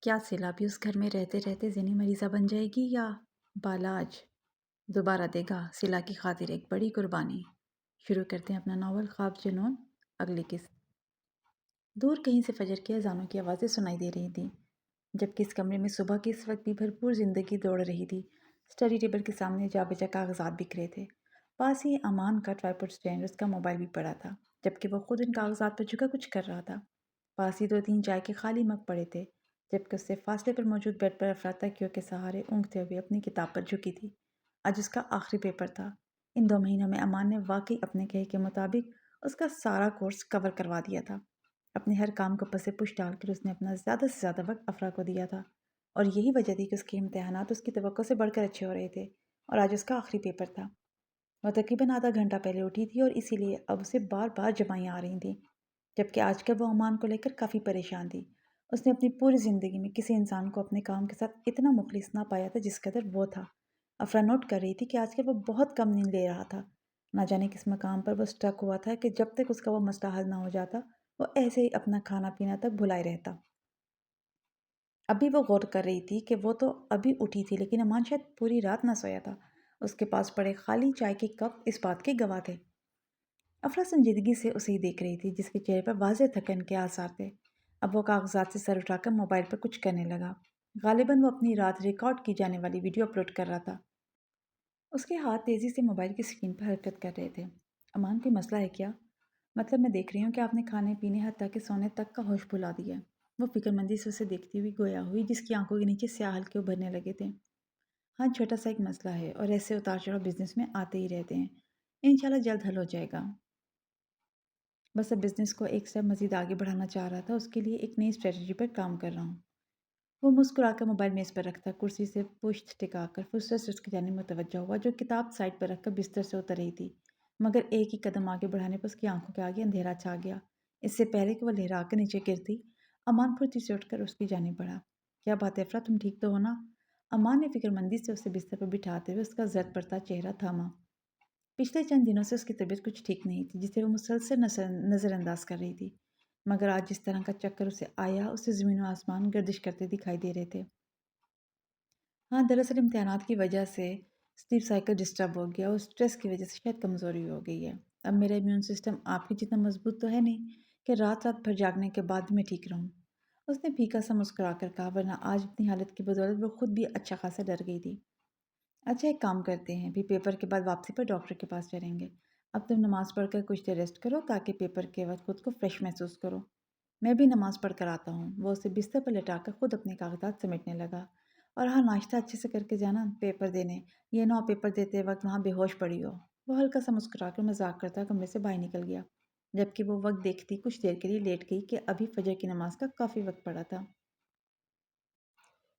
کیا سیلا بھی اس گھر میں رہتے رہتے ذہنی مریضہ بن جائے گی یا بالاج دوبارہ دے گا سیلا کی خاطر ایک بڑی قربانی؟ شروع کرتے ہیں اپنا ناول خواب جنون اگلی قسط۔ دور کہیں سے فجر کی اذانوں کی آوازیں سنائی دے رہی تھیں، جبکہ اس کمرے میں صبح کے اس وقت بھی بھرپور زندگی دوڑ رہی تھی۔ اسٹڈی ٹیبل کے سامنے جا بجا کاغذات بکھرے تھے، پاس ہی امان کا ٹرائپوڈ اسٹینڈ، اس کا موبائل بھی پڑا تھا، جبکہ وہ خود ان کاغذات پر جھکا کچھ کر رہا تھا۔ پاس ہی 2-3 چائے کے خالی مگ پڑے تھے، جبکہ اس سے فاصلے پر موجود بیڈ پر افراتکیوں کے سہارے اونگتے ہوئے اپنی کتاب پر جھکی تھی۔ آج اس کا آخری پیپر تھا۔ ان 2 مہینوں میں امان نے واقعی اپنے کہے کے مطابق اس کا سارا کورس کور کروا دیا تھا۔ اپنے ہر کام کو پس پش ڈال کر اس نے اپنا زیادہ سے زیادہ وقت افرا کو دیا تھا، اور یہی وجہ تھی کہ اس کے امتحانات اس کی توقع سے بڑھ کر اچھے ہو رہے تھے، اور آج اس کا آخری پیپر تھا۔ وہ تقریباً آدھا گھنٹہ پہلے اٹھی تھی، اور اسی لیے اب اسے بار بار جمائیاں آ رہی تھیں، جبکہ آج کل وہ امان کو لے کر کافی پریشان تھی۔ اس نے اپنی پوری زندگی میں کسی انسان کو اپنے کام کے ساتھ اتنا مخلص نہ پایا تھا جس قدر وہ تھا۔ افرا نوٹ کر رہی تھی کہ آج کل وہ بہت کم نیند لے رہا تھا۔ نہ جانے کس مقام پر وہ سٹک ہوا تھا کہ جب تک اس کا وہ مسئلہ حل نہ ہو جاتا، وہ ایسے ہی اپنا کھانا پینا تک بھلائے رہتا۔ ابھی وہ غور کر رہی تھی کہ وہ تو ابھی اٹھی تھی، لیکن امان شاید پوری رات نہ سویا تھا۔ اس کے پاس پڑے خالی چائے کے کپ اس بات کے گواہ تھے۔ افرا سنجیدگی سے اسے ہی دیکھ رہی تھی، جس کے چہرے پر واضح تھکن کے آثار تھے۔ اب وہ کاغذات سے سر اٹھا کر موبائل پر کچھ کرنے لگا۔ غالباً وہ اپنی رات ریکارڈ کی جانے والی ویڈیو اپلوڈ کر رہا تھا۔ اس کے ہاتھ تیزی سے موبائل کی اسکرین پر حرکت کر رہے تھے۔ امان، کوئی مسئلہ ہے کیا؟ مطلب میں دیکھ رہی ہوں کہ آپ نے کھانے پینے حتیٰ کہ سونے تک کا ہوش بھلا دیا ہے۔ وہ فکر مندی سے اسے دیکھتی ہوئی گویا ہوئی، جس کی آنکھوں کے نیچے سیاہ حلقے ابھرنے لگے تھے۔ ہاں، چھوٹا سا ایک مسئلہ ہے، اور ایسے اتار چڑھاؤ بزنس میں آتے ہی رہتے ہیں۔ انشاءاللہ جلد حل ہو جائے گا۔ بس اب بزنس کو ایک سٹیپ مزید آگے بڑھانا چاہ رہا تھا، اس کے لیے ایک نئی اسٹریٹجی پر کام کر رہا ہوں۔ وہ مسکرا کر موبائل میز پر رکھتا کرسی سے پشت ٹکا کر فرصت سے اس کی جانب متوجہ ہوا، جو کتاب سائڈ پر رکھ کر بستر سے اتر رہی تھی، مگر ایک ہی قدم آگے بڑھانے پر اس کی آنکھوں کے آگے اندھیرا چھا گیا۔ اس سے پہلے کہ وہ لہرا کر نیچے گرتی، امان پھرتی سے اٹھ کر اس کی جانب بڑھا۔ کیا بات ہے افرا، تم ٹھیک تو ہو نا؟ امان نے فکر مندی سے اسے بستر پر بٹھاتے ہوئے اس کا زرد پڑتا چہرہ تھاما۔ پچھلے چند دنوں سے اس کی طبیعت کچھ ٹھیک نہیں تھی، جسے وہ مسلسل نظر انداز کر رہی تھی، مگر آج جس طرح کا چکر اسے آیا، اسے زمین و آسمان گردش کرتے دکھائی دے رہے تھے۔ ہاں، دراصل امتحانات کی وجہ سے سلیپ سائیکل ڈسٹرب ہو گیا، اور اسٹریس کی وجہ سے شاید کمزوری ہو گئی ہے۔ اب میرا امیون سسٹم آپ کی جتنا مضبوط تو ہے نہیں کہ رات رات بھر جاگنے کے بعد بھی میں ٹھیک رہوں۔ اس نے پھیکا سا مسکرا کر کہا، ورنہ آج اپنی حالت کی بدولت وہ خود بھی اچھا خاصا ڈر گئی تھی۔ اچھا، ایک کام کرتے ہیں، بھی پیپر کے بعد واپسی پر ڈاکٹر کے پاس چلیں گے۔ اب تم نماز پڑھ کر کچھ دیر ریسٹ کرو، تاکہ پیپر کے وقت خود کو فریش محسوس کرو۔ میں بھی نماز پڑھ کر آتا ہوں۔ وہ اسے بستر پر لٹا کر خود اپنے کاغذات سمیٹنے لگا۔ اور ہاں، ناشتہ اچھے سے کر کے جانا پیپر دینے، یہ نہ ہو پیپر دیتے وقت وہاں بے ہوش پڑی ہو۔ وہ ہلکا سا مسکرا کر مذاق کرتا کمرے سے باہر نکل گیا، جبکہ وہ وقت دیکھتی کچھ دیر کے لیے لیٹ گئی کہ ابھی فجر کی نماز کا کافی وقت پڑا تھا۔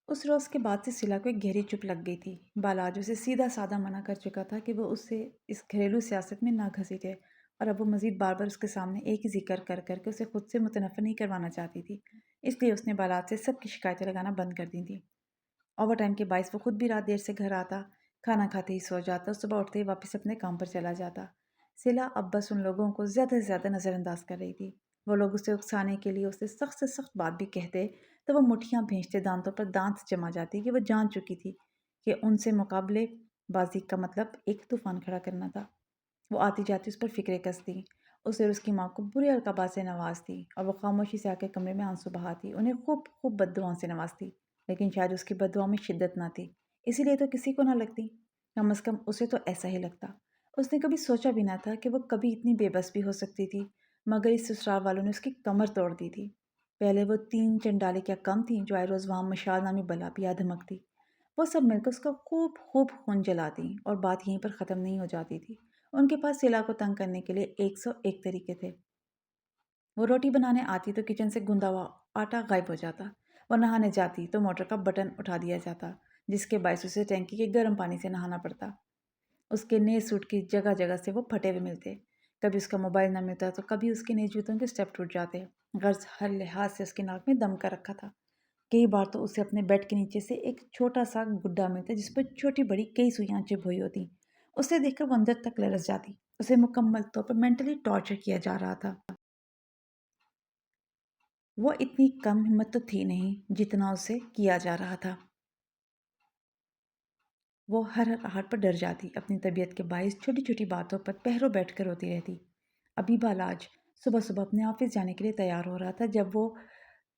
اس روز کے بعد سے سلا کو ایک گہری چپ لگ گئی تھی۔ بالاج اسے سیدھا سادہ منع کر چکا تھا کہ وہ اس سے اس گھریلو سیاست میں نہ گھسیٹے، اور اب وہ مزید بار بار اس کے سامنے ایک ہی ذکر کر کر کے اسے خود سے متنفر نہیں کروانا چاہتی تھی۔ اس لیے اس نے بالاج سے سب کی شکایتیں لگانا بند کر دی تھی۔ اوور ٹائم کے باعث وہ خود بھی رات دیر سے گھر آتا، کھانا کھاتے ہی سو جاتا، صبح اٹھتے ہی واپس اپنے کام پر چلا جاتا۔ سلا اب بس ان لوگوں کو زیادہ سے زیادہ نظر انداز کر رہی تھی۔ وہ لوگ اسے اکسانے کے لیے اسے سخت سے سخت بات بھی کہتے، تو وہ مٹھیاں بھینچتے، دانتوں پر دانت جما جاتی کہ وہ جان چکی تھی کہ ان سے مقابلے بازی کا مطلب ایک طوفان کھڑا کرنا تھا۔ وہ آتی جاتی اس پر فکریں کستی، اسے اور اس کی ماں کو بری القابات سے نوازتی، اور وہ خاموشی سے آ کے کمرے میں آنسو بہاتی، انہیں خوب خوب بددعاؤں سے نوازتی، لیکن شاید اس کی بددعاؤں میں شدت نہ تھی، اسی لیے تو کسی کو نہ لگتی، کم از کم اسے تو ایسا ہی لگتا۔ اس نے کبھی سوچا بھی نہ تھا کہ وہ کبھی اتنی بے بس بھی ہو سکتی تھی، مگر اس سسرال والوں نے اس کی کمر توڑ دی تھی۔ پہلے وہ 3 چنڈالیں کیا کم تھیں جو آئے روز وہاں مشال نامی بلا پیا دھمکتی۔ وہ سب مل کر اس کا خوب خوب خون جلاتی، اور بات یہیں پر ختم نہیں ہو جاتی تھی۔ ان کے پاس سلا کو تنگ کرنے کے لیے 101 طریقے تھے۔ وہ روٹی بنانے آتی تو کچن سے گندا ہوا آٹا غائب ہو جاتا، وہ نہانے جاتی تو موٹر کا بٹن اٹھا دیا جاتا، جس کے باعث اسے ٹینکی کے گرم پانی سے نہانا پڑتا۔ اس کے نئے سوٹ کی جگہ جگہ سے وہ پھٹے ہوئے ملتے، کبھی اس کا موبائل نہ ملتا تو کبھی اس کے نئے جوتوں کے سٹیپ ٹوٹ جاتے، غرض ہر لحاظ سے اس کی ناک میں دم کر رکھا تھا۔ کئی بار تو اسے اپنے بیڈ کے نیچے سے ایک چھوٹا سا گڈھا ملتا جس پر چھوٹی بڑی کئی سوئیاں چبھ ہوئی ہوتی، اسے دیکھ کر وہ اندر تک لرز جاتی۔ اسے مکمل طور پر مینٹلی ٹارچر کیا جا رہا تھا۔ وہ اتنی کم ہمت تو تھی نہیں جتنا اسے کیا جا رہا تھا۔ وہ ہر راہٹ پر ڈر جاتی، اپنی طبیعت کے باعث چھوٹی چھوٹی باتوں پر پہروں بیٹھ کر روتی رہتی۔ ابھی بالاج صبح صبح اپنے آفس جانے کے لیے تیار ہو رہا تھا جب وہ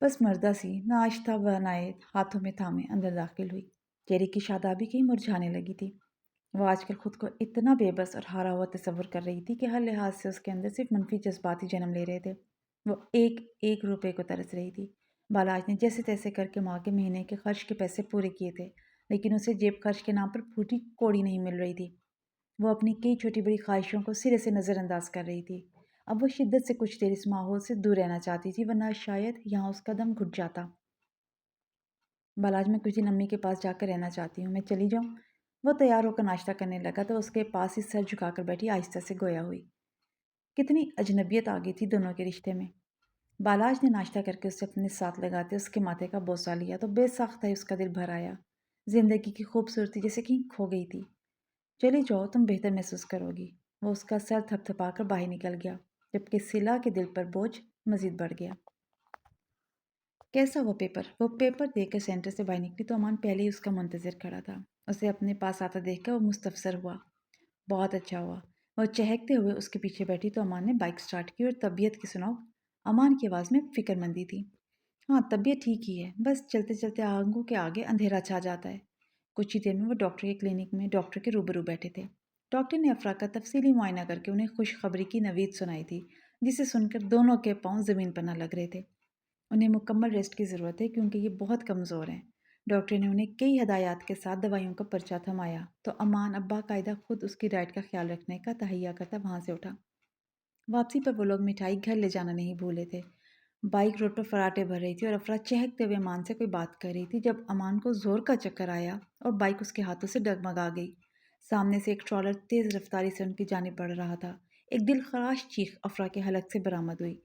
بس مردہ سی ناشتہ بنائے ہاتھوں میں تھامے اندر داخل ہوئی۔ چہرے کی شادابی کہیں مرجھانے لگی تھی۔ وہ آج کل خود کو اتنا بے بس اور ہارا ہوا تصور کر رہی تھی کہ ہر لحاظ سے اس کے اندر صرف منفی جذبات ہی جنم لے رہے تھے۔ وہ ایک ایک روپے کو ترس رہی تھی۔ بالاج نے جیسے تیسے کر کے ماں کے مہینے کے خرچ کے پیسے پورے کیے تھے، لیکن اسے جیب خرچ کے نام پر پھوٹی کوڑی نہیں مل رہی تھی۔ وہ اپنی کئی چھوٹی بڑی خواہشوں کو سرے سے نظر انداز کر رہی تھی۔ اب وہ شدت سے کچھ دیر اس ماحول سے دور رہنا چاہتی تھی، ورنہ شاید یہاں اس کا دم گھٹ جاتا۔ بالاج میں کچھ دن امی کے پاس جا کر رہنا چاہتی ہوں، میں چلی جاؤں؟ وہ تیار ہو کر ناشتہ کرنے لگا تو اس کے پاس ہی سر جھکا کر بیٹھی آہستہ سے گویا ہوئی۔ کتنی اجنبیت آ گئی تھی دونوں کے رشتے میں۔ بالاج نے ناشتہ کر کے اسے اپنے ساتھ لگاتے اس کے ماتھے کا بوسہ لیا تو بے ساختہ ہی اس کا دل بھر آیا۔ زندگی کی خوبصورتی جیسے کہیں کھو گئی تھی۔ چلی جاؤ، تم بہتر محسوس کرو گی۔ وہ اس کا سر تھپ تھپا کر باہر نکل گیا، جبکہ سلا کے دل پر بوجھ مزید بڑھ گیا۔ کیسا وہ پیپر دے کر سینٹر سے باہر نکلی تو امان پہلے ہی اس کا منتظر کھڑا تھا۔ اسے اپنے پاس آتا دیکھ کر وہ مستفسر ہوا۔ بہت اچھا ہوا۔ وہ چہکتے ہوئے اس کے پیچھے بیٹھی تو امان نے بائک سٹارٹ کی اور طبیعت کی سناؤ؟ امان کی آواز میں فکر مندی تھی۔ ہاں، طبیعت ٹھیک ہی ہے، بس چلتے چلتے آنکھوں کے آگے اندھیرا چھا جاتا ہے۔ کچھ ہی دیر میں وہ ڈاکٹر کے کلینک میں ڈاکٹر کے روبرو بیٹھے تھے۔ ڈاکٹر نے افرا کا تفصیلی معائنہ کر کے انہیں خوشخبری کی نوید سنائی تھی، جسے سن کر دونوں کے پاؤں زمین پر نہ لگ رہے تھے۔ انہیں مکمل ریسٹ کی ضرورت ہے کیونکہ یہ بہت کمزور ہیں۔ ڈاکٹر نے انہیں کئی ہدایات کے ساتھ دوائیوں کا پرچہ تھمایا تو امان اب باقاعدہ خود اس کی ڈائٹ کا خیال رکھنے کا تہیہ کرتا وہاں سے اٹھا۔ واپسی پر وہ لوگ مٹھائی گھر لے جانا نہیں بھولے تھے۔ بائک روڈ پر فراٹے بھر رہی تھی اور افرا چہکتے ہوئے امان سے کوئی بات کر رہی تھی جب امان کو زور کا چکر آیا اور بائک اس کے ہاتھوں سے ڈگمگا گئی۔ سامنے سے ایک ٹرالر تیز رفتاری سے ان کی جانب بڑھ رہا تھا۔ ایک دل خراش چیخ افرا کے حلق سے برآمد ہوئی۔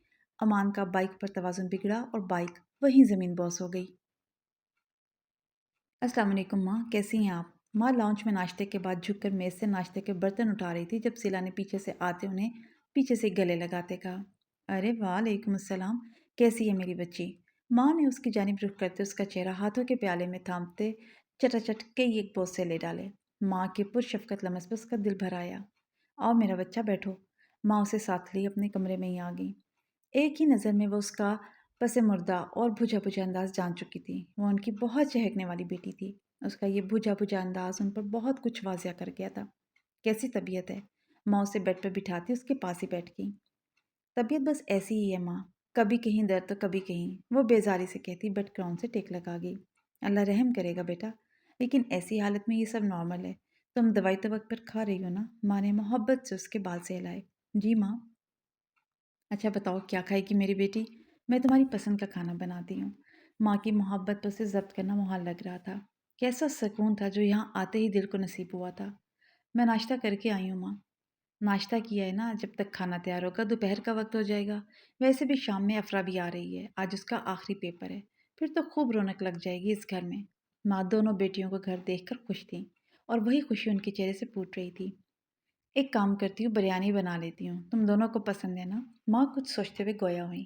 امان کا بائک پر توازن بگڑا اور بائک وہیں زمین بوس ہو گئی۔ السلام علیکم ماں، کیسی ہیں آپ؟ ماں لاؤنج میں ناشتے کے بعد جھک کر میز سے ناشتے کے برتن اٹھا رہی تھی جب سلا نے پیچھے سے آتے انہیں پیچھے سے گلے لگاتے کہا، ارے وعلیکم السلام، کیسی ہے میری بچی؟ ماں نے اس کی جانب رخ کرتے اس کا چہرہ ہاتھوں کے پیالے میں تھامتے چٹاچٹ کئی ایک بوسے لے ڈالے۔ ماں کے پرشفقت لمس پر اس کا دل بھر آیا۔ آؤ میرا بچہ بیٹھو۔ ماں اسے ساتھ لی اپنے کمرے میں ہی آ گئی۔ ایک ہی نظر میں وہ اس کا پس مردہ اور بجھا بجھا انداز جان چکی تھی۔ وہ ان کی بہت چہکنے والی بیٹی تھی۔ اس کا یہ بجھا بجھا انداز ان پر بہت کچھ واضح کر گیا تھا۔ کیسی طبیعت ہے؟ ماں اسے بیڈ پر بٹھاتی اس کے پاس ہی بیٹھ گئی۔ طبیعت بس ایسی ہی ہے ماں، کبھی کہیں درد تو کبھی کہیں، وہ بیزاری سے کہتی بیڈ گراؤنڈ سے ٹیک لگا گئی۔ اللہ رحم کرے گا بیٹا، لیکن ایسی حالت میں یہ سب نارمل ہے۔ تم دوائی تو وقت پر کھا رہی ہو نا؟ ماں نے محبت سے اس کے بال سے ہلائے۔ جی ماں۔ اچھا بتاؤ کیا کھائے گی میری بیٹی؟ میں تمہاری پسند کا کھانا بناتی ہوں۔ ماں کی محبت پر اسے ضبط کرنا محال لگ رہا تھا۔ کیسا سکون تھا جو یہاں آتے ہی دل کو نصیب ہوا تھا۔ میں ناشتہ کر کے آئی ہوں ماں۔ ناشتہ کیا ہے نا، جب تک کھانا تیار ہوگا دوپہر کا وقت ہو جائے گا۔ ویسے بھی شام میں افرا بھی آ رہی ہے، آج اس کا آخری پیپر ہے، پھر تو خوب رونق لگ جائے گی اس گھر میں۔ ماں دونوں بیٹیوں کو گھر دیکھ کر خوش تھیں اور وہی خوشی ان کے چہرے سے پھوٹ رہی تھی۔ ایک کام کرتی ہوں، بریانی بنا لیتی ہوں، تم دونوں کو پسند ہے نا؟ ماں کچھ سوچتے ہوئے گویا ہوئی۔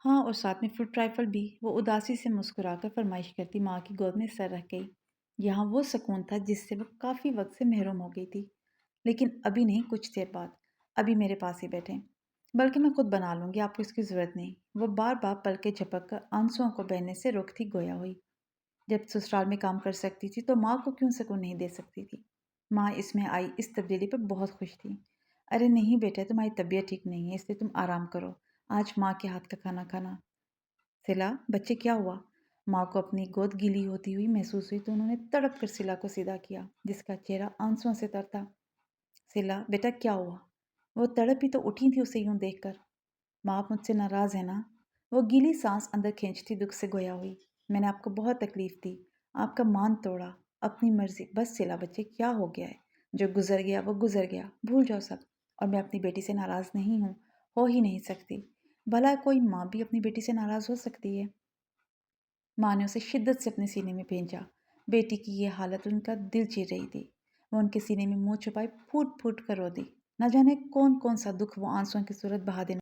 ہاں، اور ساتھ میں فروٹ رائفل بھی، وہ اداسی سے مسکرا کر فرمائش کرتی ماں کی گود میں سر رکھ گئی۔ یہاں وہ سکون تھا جس سے وہ کافی وقت سے محروم ہو گئی تھی۔ لیکن ابھی نہیں، کچھ دیر بعد، ابھی میرے پاس ہی بیٹھیں، بلکہ میں خود بنا لوں گی، آپ کو اس کی ضرورت نہیں۔ وہ بار بار پلکیں جھپک کر آنسوؤں کو بہنے سے روکتی گویا ہوئی۔ جب سسرال میں کام کر سکتی تھی تو ماں کو کیوں سکون نہیں دے سکتی تھی؟ ماں اس میں آئی اس تبدیلی پر بہت خوش تھی۔ ارے نہیں بیٹا، تمہاری طبیعت ٹھیک نہیں ہے، اس لیے تم آرام کرو، آج ماں کے ہاتھ کا کھانا کھانا۔ سلا، بچے کیا ہوا؟ ماں کو اپنی گود گیلی ہوتی ہوئی محسوس ہوئی تو انہوں نے تڑپ کر سلا کو سیدھا کیا، جس کا چہرہ آنسوؤں سے تر تھا۔ سلا بیٹا کیا ہوا؟ وہ تڑپ ہی تو اٹھی تھی اسے یوں دیکھ کر۔ ماں آپ مجھ سے ناراض ہے نا؟ وہ گیلی سانس اندر کھینچتی دکھ سے گویا ہوئی۔ میں نے آپ کو بہت تکلیف دی، آپ کا مان توڑا، اپنی مرضی، بس سلا بچے کیا ہو گیا ہے؟ جو گزر گیا وہ گزر گیا، بھول جاؤ سب۔ اور میں اپنی بیٹی سے ناراض نہیں ہوں، ہو ہی نہیں سکتی۔ بھلا کوئی ماں بھی اپنی بیٹی سے ناراض ہو سکتی ہے؟ ماں نے اسے شدت سے اپنے سینے میں بھینچا۔ بیٹی کی یہ حالت ان کا دل چیر رہی تھی۔ وہ ان کے سینے میں منہ چھپائے پھوٹ پھوٹ کر رو دی۔ نہ جانے کون کون سا دکھ وہ آنسوؤں کی صورت بہا دینا